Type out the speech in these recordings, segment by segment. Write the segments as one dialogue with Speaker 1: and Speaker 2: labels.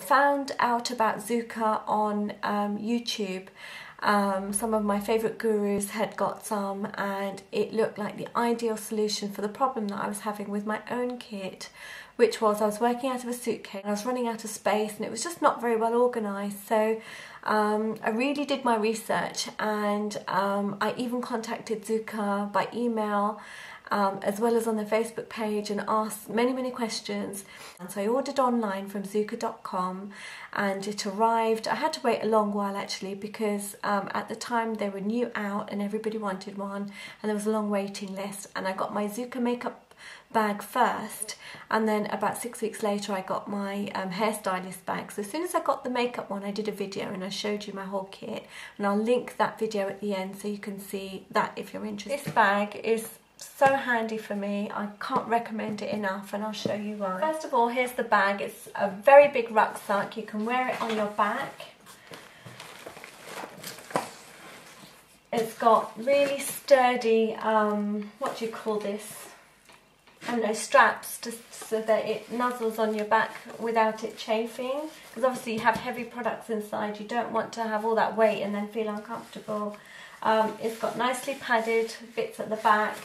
Speaker 1: found out about ZUCA on YouTube. Some of my favourite gurus had got some, and it looked like the ideal solution for the problem that I was having with my own kit, which was I was working out of a suitcase, I was running out of space, and it was just not very well organised. So I really did my research, and I even contacted ZUCA by email, as well as on their Facebook page, and asked many questions. And so I ordered online from ZUCA.com, and it arrived. I had to wait a long while actually, because at the time they were new out and everybody wanted one, and there was a long waiting list. And I got my ZUCA makeup bag first, and then about 6 weeks later I got my hairstylist bag. So as soon as I got the makeup one, I did a video and I showed you my whole kit, and I'll link that video at the end so you can see that if you're interested. This bag is so handy for me. I can't recommend it enough, and I'll show you why. First of all, here's the bag. It's a very big rucksack. You can wear it on your back. It's got really sturdy, what do you call this? I don't know, straps, just so that it nuzzles on your back without it chafing. Because obviously you have heavy products inside. You don't want to have all that weight and then feel uncomfortable. It's got nicely padded bits at the back,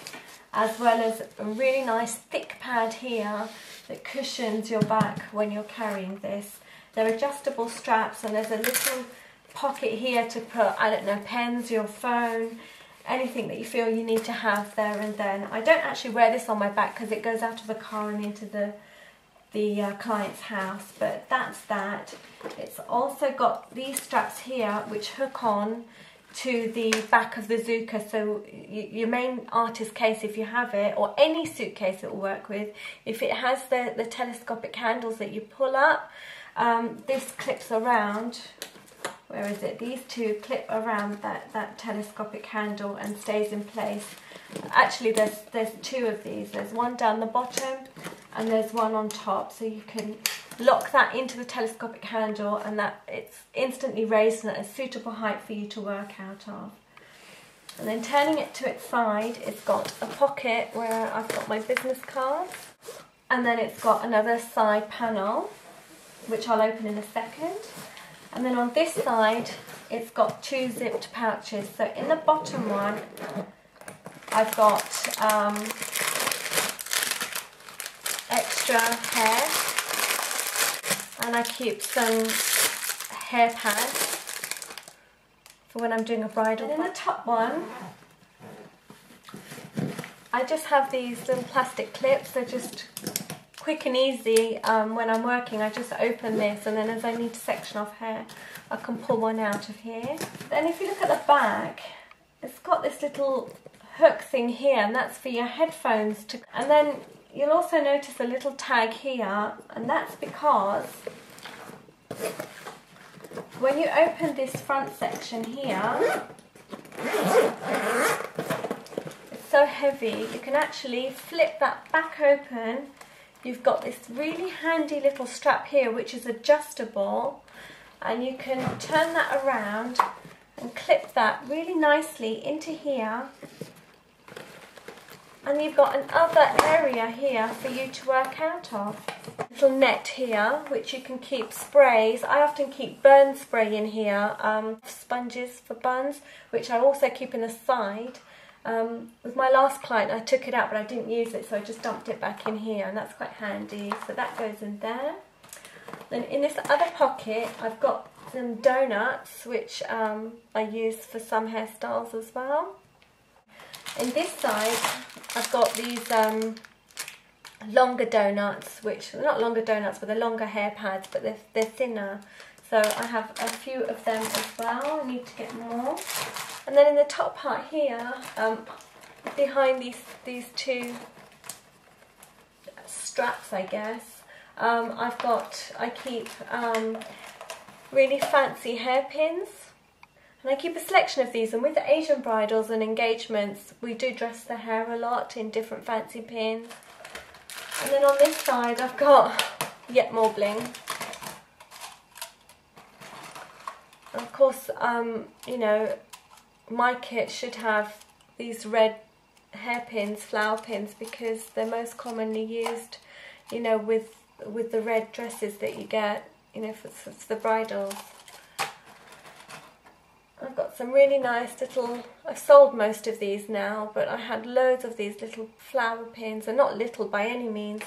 Speaker 1: as well as a really nice thick pad here that cushions your back when you're carrying this. They're adjustable straps, and there's a little pocket here to put, I don't know, pens, your phone, anything that you feel you need to have there and then. I don't actually wear this on my back because it goes out of the car and into the client's house, but that's that. It's also got these straps here which hook on to the back of the ZUCA, so your main artist case, if you have it, or any suitcase it will work with, if it has the telescopic handles that you pull up, this clips around. Where is it? These two clip around that telescopic handle and stays in place. Actually, there's two of these. There's one down the bottom and there's one on top, so you can lock that into the telescopic handle, and that it's instantly raised and at a suitable height for you to work out of. And then turning it to its side, it's got a pocket where I've got my business cards, and then it's got another side panel which I'll open in a second. And then on this side it's got two zipped pouches. So in the bottom one I've got extra hair, and I keep some hair pads for when I'm doing a bridal. And in the top one, I just have these little plastic clips. They're just quick and easy. When I'm working, I just open this, and then as I need to section off hair, I can pull one out of here. Then if you look at the back, it's got this little hook thing here, and that's for your headphones. And then you'll also notice a little tag here, and that's because when you open this front section here, it's so heavy, you can actually flip that back open. You've got this really handy little strap here which is adjustable, and you can turn that around and clip that really nicely into here. And you've got another area here for you to work out of. Little net here, which you can keep sprays. I often keep burn spray in here, sponges for buns, which I also keep in the side. With my last client, I took it out, but I didn't use it, so I just dumped it back in here, and that's quite handy. So that goes in there. Then in this other pocket, I've got some donuts, which I use for some hairstyles as well. In this side, I've got these longer donuts, which are not longer donuts, but they're longer hair pads, but they're thinner. So I have a few of them as well. I need to get more. And then in the top part here, behind these two straps, I guess, I keep really fancy hairpins. And I keep a selection of these, and with the Asian bridals and engagements, we do dress the hair a lot in different fancy pins. And then on this side, I've got yet more bling. And of course, you know, my kit should have these red hairpins, flower pins, because they're most commonly used, you know, with the red dresses that you get, you know, for the bridles. I've got some really nice little, I've sold most of these now, but I had loads of these little flower pins. They're not little by any means.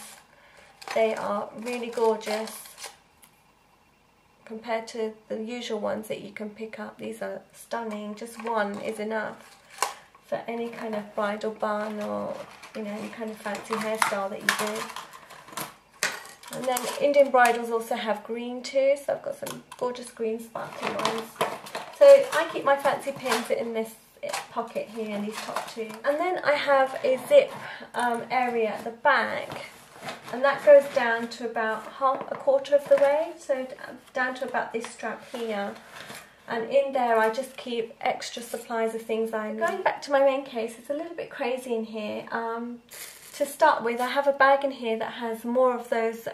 Speaker 1: They are really gorgeous compared to the usual ones that you can pick up. These are stunning. Just one is enough for any kind of bridal bun or, you know, any kind of fancy hairstyle that you do. And then Indian bridals also have green too, so I've got some gorgeous green sparkly ones. So I keep my fancy pins in this pocket here, in these top two. And then I have a zip area at the back, and that goes down to about a quarter of the way, so down to about this strap here. And in there I just keep extra supplies of things I need. Going back to my main case, it's a little bit crazy in here. To start with, I have a bag in here that has more of those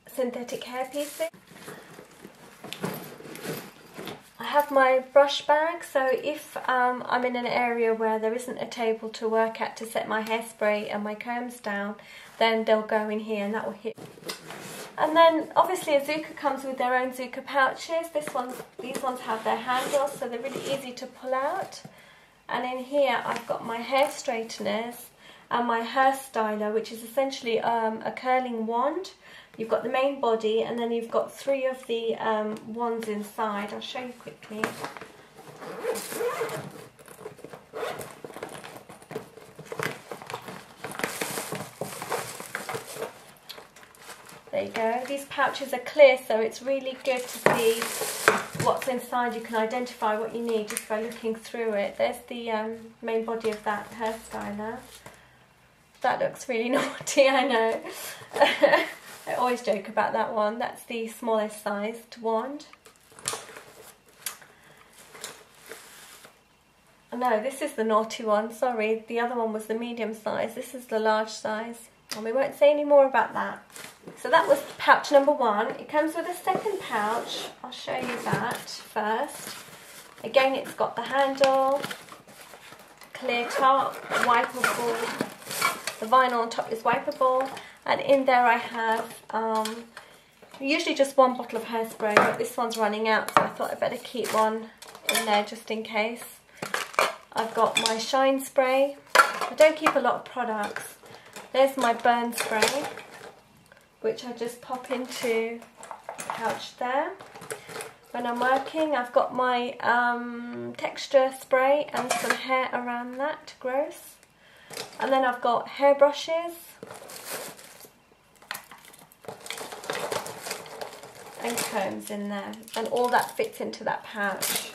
Speaker 1: synthetic hair pieces. I have my brush bag, so if I'm in an area where there isn't a table to work at to set my hairspray and my combs down, then they'll go in here and that will hit. And then obviously a ZUCA comes with their own ZUCA pouches. These ones have their handles, so they're really easy to pull out. And in here I've got my hair straighteners and my hairstyler, which is essentially a curling wand. You've got the main body, and then you've got 3 of the wands inside. I'll show you quickly. There you go. These pouches are clear, so it's really good to see what's inside. You can identify what you need just by looking through it. There's the main body of that hairstyler. That looks really naughty, I know. I always joke about that one. That's the smallest sized wand. Oh, no, this is the naughty one, sorry. The other one was the medium size. This is the large size. And we won't say any more about that. So that was pouch number 1. It comes with a second pouch. I'll show you that first. Again, it's got the handle, clear top, wipeable. The vinyl on top is wipeable, and in there I have usually just 1 bottle of hairspray, but this one's running out, so I thought I'd better keep one in there just in case. I've got my shine spray. I don't keep a lot of products. There's my burn spray, which I just pop into the pouch there. When I'm working, I've got my texture spray and some hair around that, gross. And then I've got hair brushes and combs in there, and all that fits into that pouch.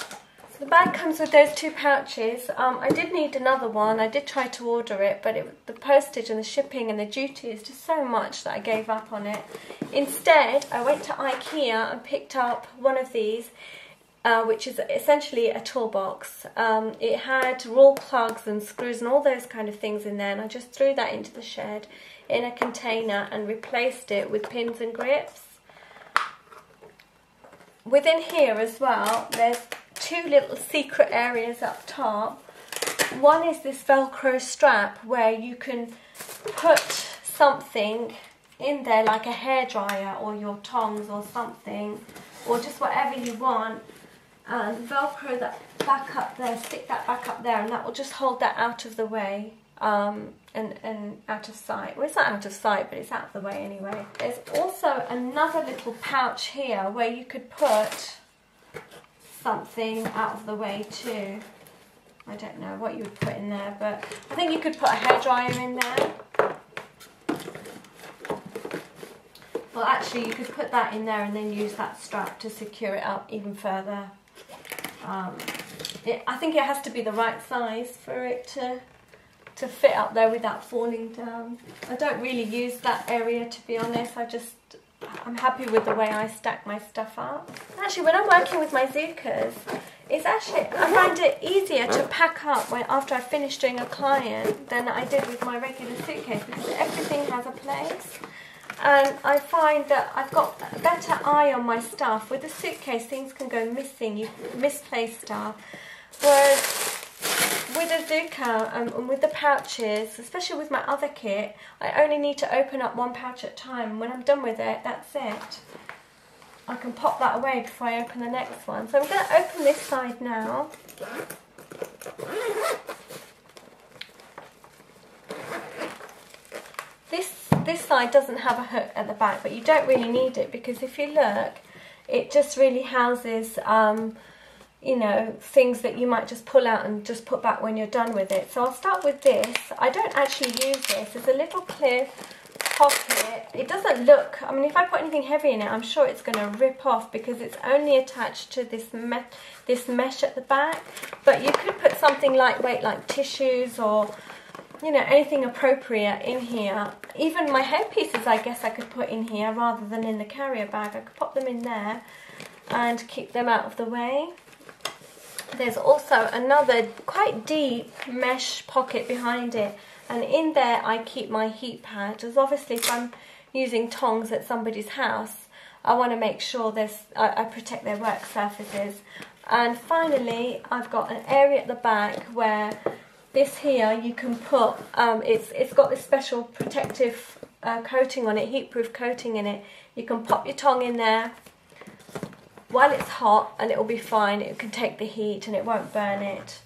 Speaker 1: So the bag comes with those 2 pouches. I did need another one. I did try to order it, but the postage and the shipping and the duty is just so much that I gave up on it. Instead, I went to IKEA and picked up one of these, which is essentially a toolbox. It had roll plugs and screws and all those kind of things in there, and I just threw that into the shed in a container and replaced it with pins and grips. Within here as well, there's 2 little secret areas up top. One is this Velcro strap where you can put something in there, like a hairdryer or your tongs or something, or just whatever you want. And Velcro that back up there, stick that back up there, and that will just hold that out of the way and out of sight. Well, it's not out of sight, but it's out of the way anyway. There's also another little pouch here where you could put something out of the way too. I don't know what you would put in there, but I think you could put a hairdryer in there. Well, actually, you could put that in there and then use that strap to secure it up even further. I think it has to be the right size for it to fit up there without falling down. I don't really use that area, to be honest. I'm happy with the way I stack my stuff up. Actually, when I'm working with my ZUCAs, I find it easier to pack up after I finish doing a client than I did with my regular suitcase, because everything has a place. And I find that I've got a better eye on my stuff. With a suitcase, things can go missing, you misplace stuff. Whereas with a ZUCA and with the pouches, especially with my other kit, I only need to open up 1 pouch at a time. When I'm done with it, that's it. I can pop that away before I open the next one. So I'm going to open this side now. This side doesn't have a hook at the back, but you don't really need it, because if you look, it just really houses you know, things that you might just pull out and just put back when you're done with it. So I'll start with this. I don't actually use this. It's a little clear pocket. It doesn't look, I mean, if I put anything heavy in it, I'm sure it's going to rip off, because it's only attached to this mesh at the back. But you could put something lightweight like tissues or, you know, anything appropriate in here. Even my hair pieces, I guess I could put in here rather than in the carrier bag. I could pop them in there and keep them out of the way. There's also another quite deep mesh pocket behind it, and in there I keep my heat pad, as obviously if I'm using tongs at somebody's house, I want to make sure I protect their work surfaces. And finally, I've got an area at the back where this here you can put, it's got this special protective coating on it, heat-proof coating in it. You can pop your tong in there while it's hot and it will be fine. It can take the heat and it won't burn it.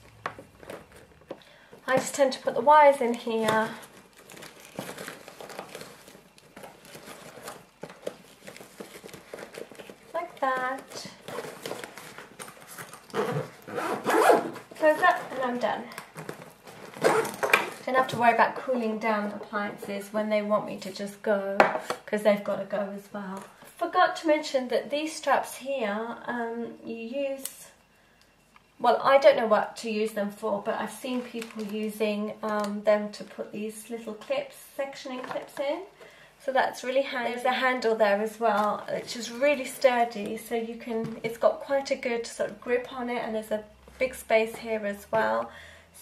Speaker 1: I just tend to put the wires in here. Like that. Close that and I'm done. Don't have to worry about cooling down appliances when they want me to just go, because they've got to go as well. Forgot to mention that these straps here, you use, well, I don't know what to use them for, but I've seen people using them to put these little clips, sectioning clips in. So that's really handy. There's a handle there as well, which is really sturdy, so you can, it's got quite a good sort of grip on it, and there's a big space here as well.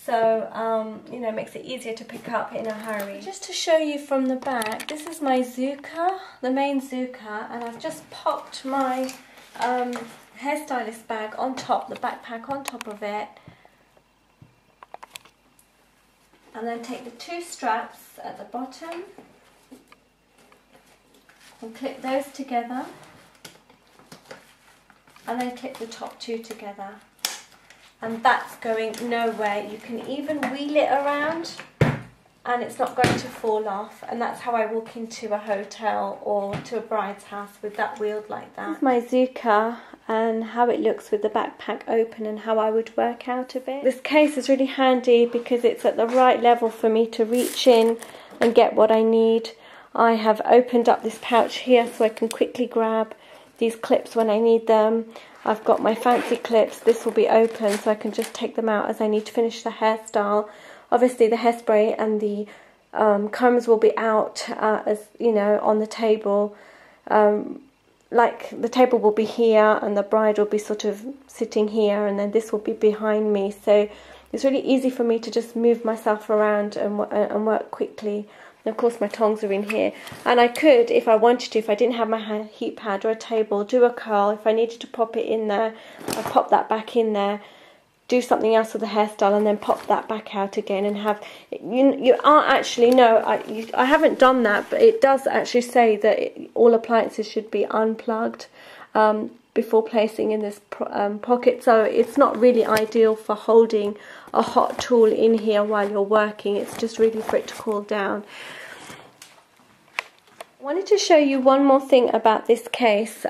Speaker 1: So, you know, it makes it easier to pick up in a hurry. Just to show you from the back, this is my ZUCA, the main ZUCA, and I've just popped my hairstylist bag on top, the backpack on top of it. And then take the two straps at the bottom and clip those together. And then clip the top two together. And that's going nowhere. You can even wheel it around and it's not going to fall off. And that's how I walk into a hotel or to a bride's house, with that wheeled like that. This is my ZUCA and how it looks with the backpack open and how I would work out of it. This case is really handy because it's at the right level for me to reach in and get what I need. I have opened up this pouch here so I can quickly grab these clips when I need them. I've got my fancy clips. This will be open so I can just take them out as I need to finish the hairstyle. Obviously the hairspray and the combs will be out, as you know, on the table. Like the table will be here and the bride will be sort of sitting here, and then this will be behind me. So it's really easy for me to just move myself around and work quickly. And of course my tongs are in here, and I could, if I wanted to, if I didn't have my heat pad or a table, do a curl. If I needed to pop it in there, I pop that back in there, do something else with the hairstyle, and then pop that back out again and have, you are actually, no, I haven't done that, but it does actually say that all appliances should be unplugged before placing in this pocket, so it's not really ideal for holding a hot tool in here while you're working. It's just really for it to cool down. I wanted to show you one more thing about this case,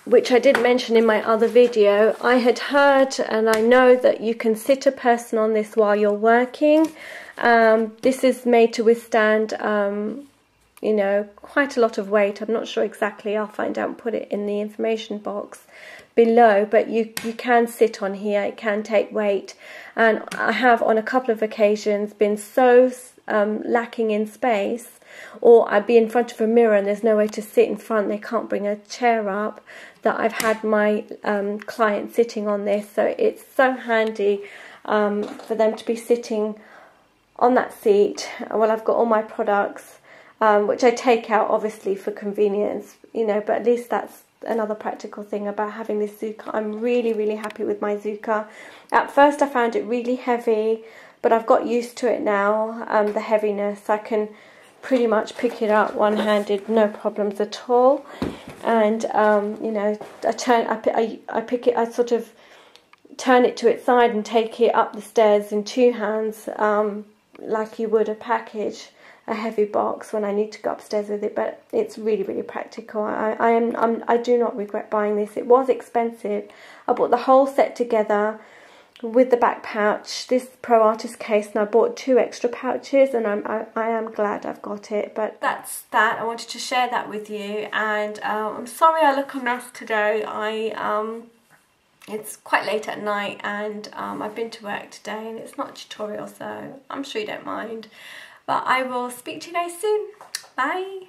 Speaker 1: which I did mention in my other video. I had heard, and I know that you can sit a person on this while you're working. This is made to withstand you know, quite a lot of weight. I'm not sure exactly. I'll find out and put it in the information box below, but you can sit on here. It can take weight, and I have on a couple of occasions been so lacking in space, or I'd be in front of a mirror and there's no way to sit in front, they can't bring a chair up, that I've had my client sitting on this. So it's so handy for them to be sitting on that seat. Well, I've got all my products, which I take out obviously for convenience, you know, but at least that's another practical thing about having this ZUCA. I'm really, really happy with my ZUCA. At first I found it really heavy, but I've got used to it now, the heaviness. I can pretty much pick it up one-handed, no problems at all. And you know, I sort of turn it to its side and take it up the stairs in two hands, like you would a package, a heavy box, when I need to go upstairs with it. But it's really, really practical. I do not regret buying this. It was expensive. I bought the whole set together with the back pouch, this Pro Artist case, and I bought 2 extra pouches, and I am glad I've got it. But that's that. I wanted to share that with you, and I'm sorry I look a mess today. It's quite late at night, and I've been to work today, and it's not a tutorial, so I'm sure you don't mind. But I will speak to you guys soon. Bye.